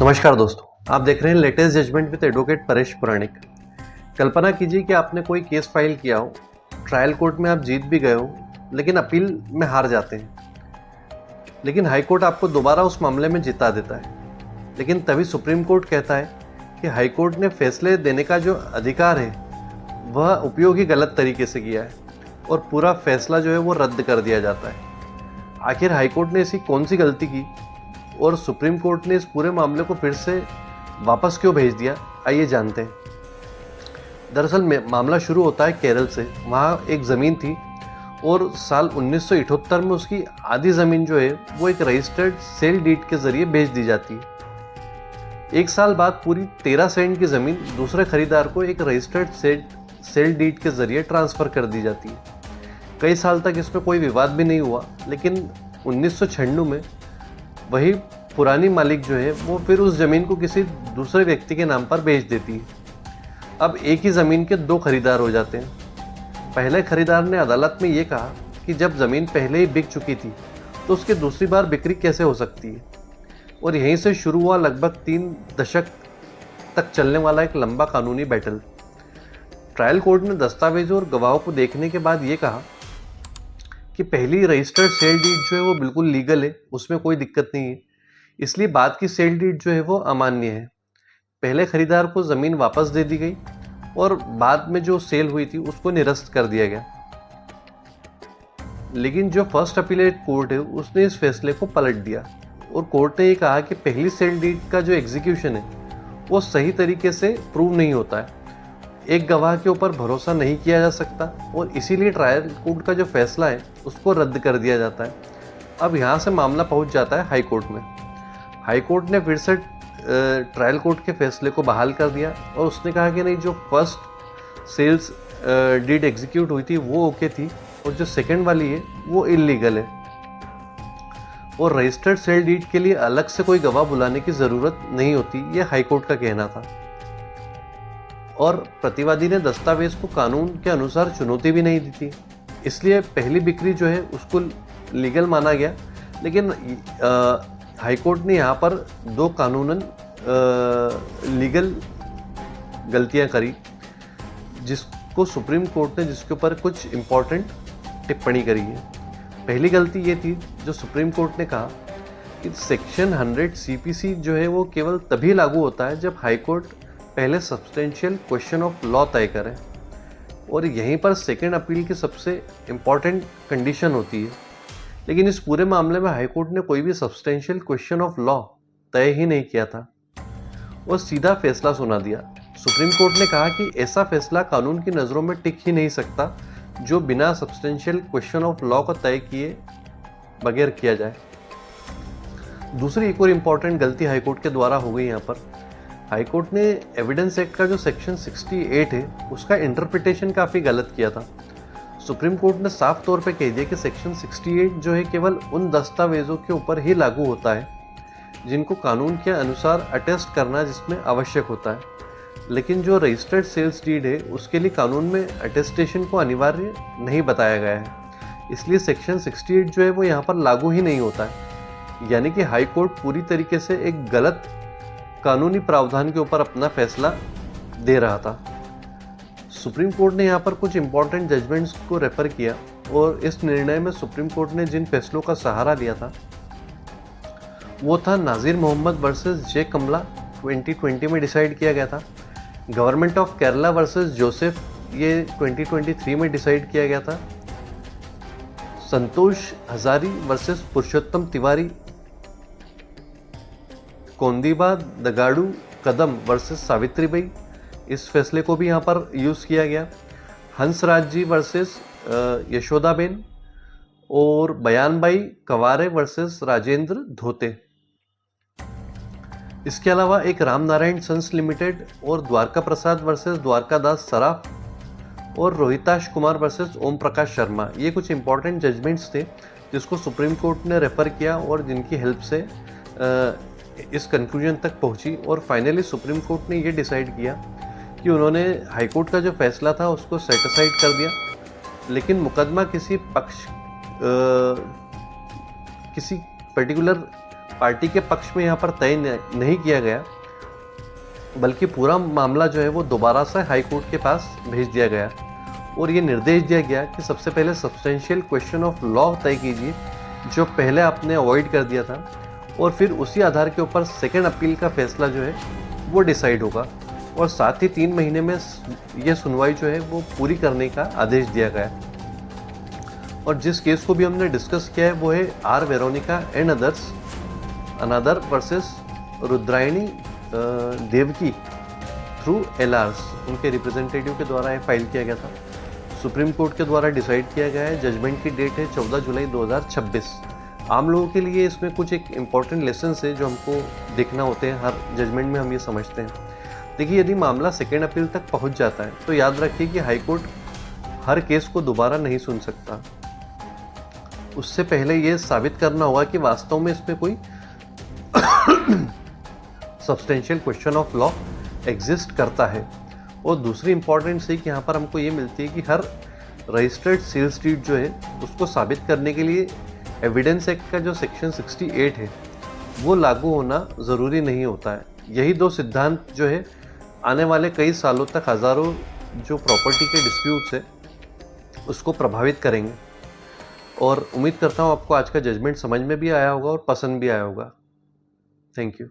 नमस्कार दोस्तों, आप देख रहे हैं latest judgement with advocate Paresh Puranik. कल्पना कीजिए कि आपने कोई केस फाइल किया हो, ट्रायल कोर्ट में आप जीत भी गए हो, लेकिन अपील में हार जाते हैं। लेकिन हाई कोर्ट आपको दोबारा उस मामले में जिता देता है। लेकिन तभी सुप्रीम कोर्ट कहता है कि हाई कोर्ट ने फैसले देने का जो अधिकार है वह उपयोग ही गलत तरीके से किया है और पूरा फैसला जो है वो रद्द कर दिया जाता है। आखिर हाई कोर्ट ने ऐसी कौन सी गलती की और सुप्रीम कोर्ट ने इस पूरे मामले को फिर से वापस क्यों भेज दिया, आइए जानते हैं। दरअसल मामला शुरू होता है केरल से। वहाँ एक ज़मीन थी और साल 1978 में उसकी आधी ज़मीन जो है वो एक रजिस्टर्ड सेल डीड के ज़रिए बेच दी जाती है। एक साल बाद पूरी 13 सेंट की ज़मीन दूसरे खरीदार को एक रजिस्टर्ड सेल डीड के ज़रिए ट्रांसफ़र कर दी जाती है। कई साल तक इसमें कोई विवाद भी नहीं हुआ, लेकिन 1996 में वही पुरानी मालिक जो है वो फिर उस ज़मीन को किसी दूसरे व्यक्ति के नाम पर बेच देती है। अब एक ही ज़मीन के दो खरीदार हो जाते हैं। पहले खरीदार ने अदालत में ये कहा कि जब ज़मीन पहले ही बिक चुकी थी तो उसकी दूसरी बार बिक्री कैसे हो सकती है, और यहीं से शुरू हुआ लगभग 3 दशक तक चलने वाला एक लंबा कानूनी बैटल। ट्रायल कोर्ट ने दस्तावेजों और गवाहों को देखने के बाद ये कहा कि पहली रजिस्टर्ड सेल डीड जो है वो बिल्कुल लीगल है, उसमें कोई दिक्कत नहीं है, इसलिए बाद की सेल डीड जो है वो अमान्य है। पहले खरीदार को ज़मीन वापस दे दी गई और बाद में जो सेल हुई थी उसको निरस्त कर दिया गया। लेकिन जो फर्स्ट अपीलेट कोर्ट है उसने इस फैसले को पलट दिया और कोर्ट ने ये कहा कि पहली सेल डीड का जो एग्जीक्यूशन है वो सही तरीके से प्रूव नहीं होता है, एक गवाह के ऊपर भरोसा नहीं किया जा सकता और इसीलिए ट्रायल कोर्ट का जो फैसला है उसको रद्द कर दिया जाता है। अब यहाँ से मामला पहुँच जाता है हाई कोर्ट में। हाई कोर्ट ने फिर से ट्रायल कोर्ट के फैसले को बहाल कर दिया और उसने कहा कि नहीं, जो फर्स्ट सेल्स डीड एग्जीक्यूट हुई थी वो ओके थी और जो सेकंड वाली है वो इलीगल है और रजिस्टर्ड सेल डीड के लिए अलग से कोई गवाह बुलाने की ज़रूरत नहीं होती, ये हाई कोर्ट का कहना था। और प्रतिवादी ने दस्तावेज को कानून के अनुसार चुनौती भी नहीं दी थी, इसलिए पहली बिक्री जो है उसको लीगल माना गया। लेकिन हाई कोर्ट ने यहाँ पर दो कानूनन लीगल गलतियाँ करी जिसको सुप्रीम कोर्ट ने जिसके ऊपर कुछ इम्पोर्टेंट टिप्पणी करी है। पहली गलती ये थी जो सुप्रीम कोर्ट ने कहा कि सेक्शन 100 CPC जो है वो केवल तभी लागू होता है जब हाई कोर्ट पहले सब्सटेंशियल क्वेश्चन ऑफ लॉ तय करें, और यहीं पर सेकेंड अपील की सबसे इम्पॉर्टेंट कंडीशन होती है। लेकिन इस पूरे मामले में हाई कोर्ट ने कोई भी सब्सटेंशियल क्वेश्चन ऑफ लॉ तय ही नहीं किया था और सीधा फैसला सुना दिया। सुप्रीम कोर्ट ने कहा कि ऐसा फैसला कानून की नज़रों में टिक ही नहीं सकता जो बिना सब्सटेंशियल क्वेश्चन ऑफ लॉ को तय किए बगैर किया जाए। दूसरी एक और इम्पॉर्टेंट गलती हाई कोर्ट के द्वारा हो गई। यहाँ पर हाई कोर्ट ने एविडेंस एक्ट का जो सेक्शन 68 है उसका इंटरप्रिटेशन काफ़ी गलत किया था। सुप्रीम कोर्ट ने साफ तौर पे कह दिया कि सेक्शन 68 जो है केवल उन दस्तावेजों के ऊपर ही लागू होता है जिनको कानून के अनुसार अटेस्ट करना जिसमें आवश्यक होता है, लेकिन जो रजिस्टर्ड सेल्स डीड है उसके लिए कानून में अटेस्टेशन को अनिवार्य नहीं बताया गया है, इसलिए सेक्शन 68 जो है वो यहाँ पर लागू ही नहीं होता है। यानी कि हाई कोर्ट पूरी तरीके से एक गलत कानूनी प्रावधान के ऊपर अपना फैसला दे रहा था। सुप्रीम कोर्ट ने यहाँ पर कुछ इम्पोर्टेंट जजमेंट्स को रेफर किया और इस निर्णय में सुप्रीम कोर्ट ने जिन फैसलों का सहारा लिया था वो था नाजिर मोहम्मद वर्सेस जे कमला 2020 में डिसाइड किया गया था। Government of Kerala versus Joseph ये 2023 में डिसाइड किया गया था। संतोष हजारी वर्सेस पुरुषोत्तम तिवारी, कोंदीबा दगाड़ू कदम वर्सेस सावित्रीबाई, इस फैसले को भी यहाँ पर यूज़ किया गया। हंसराज जी वर्सेस यशोदाबेन और बयानबाई कवारे वर्सेस राजेंद्र धोते। इसके अलावा एक राम नारायण सन्स लिमिटेड और द्वारका प्रसाद वर्सेस द्वारकादास सराफ और रोहिताश कुमार वर्सेस ओम प्रकाश शर्मा, ये कुछ इंपॉर्टेंट जजमेंट्स थे जिसको सुप्रीम कोर्ट ने रेफ़र किया और जिनकी हेल्प से इस कंक्लूजन तक पहुंची। और फाइनली सुप्रीम कोर्ट ने ये डिसाइड किया कि उन्होंने हाई कोर्ट का जो फैसला था उसको सेट असाइड कर दिया, लेकिन मुकदमा किसी पर्टिकुलर पार्टी के पक्ष में यहाँ पर तय नहीं किया गया, बल्कि पूरा मामला जो है वो दोबारा से हाई कोर्ट के पास भेज दिया गया और ये निर्देश दिया गया कि सबसे पहले सब्सटेंशियल क्वेश्चन ऑफ लॉ तय कीजिए, जो पहले आपने अवॉइड कर दिया था, और फिर उसी आधार के ऊपर सेकेंड अपील का फैसला जो है वो डिसाइड होगा। और साथ ही 3 महीने में ये सुनवाई जो है वो पूरी करने का आदेश दिया गया। और जिस केस को भी हमने डिस्कस किया है वो है R Veronica and another versus Rudrayani Devaki through LRs, उनके रिप्रेजेंटेटिव के द्वारा ये फाइल किया गया था। सुप्रीम कोर्ट के द्वारा डिसाइड किया गया है। जजमेंट की डेट है 14 जुलाई 2026। आम लोगों के लिए इसमें कुछ एक इम्पॉर्टेंट लेसन है जो हमको देखना होते हैं, हर जजमेंट में हम ये समझते हैं। देखिए, यदि मामला सेकेंड अपील तक पहुंच जाता है तो याद रखिए कि हाई कोर्ट हर केस को दोबारा नहीं सुन सकता। उससे पहले ये साबित करना होगा कि वास्तव में इसमें कोई substantial question of law exist करता है। और दूसरी इंपॉर्टेंट से कि यहाँ पर हमको ये मिलती है कि हर रजिस्टर्ड सेल्स डीड जो है उसको साबित करने के लिए एविडेंस एक्ट का जो सेक्शन 68 है वो लागू होना ज़रूरी नहीं होता है। यही 2 सिद्धांत जो है आने वाले कई सालों तक हज़ारों जो प्रॉपर्टी के डिस्प्यूट्स है उसको प्रभावित करेंगे। और उम्मीद करता हूँ आपको आज का जजमेंट समझ में भी आया होगा और पसंद भी आया होगा। Thank you.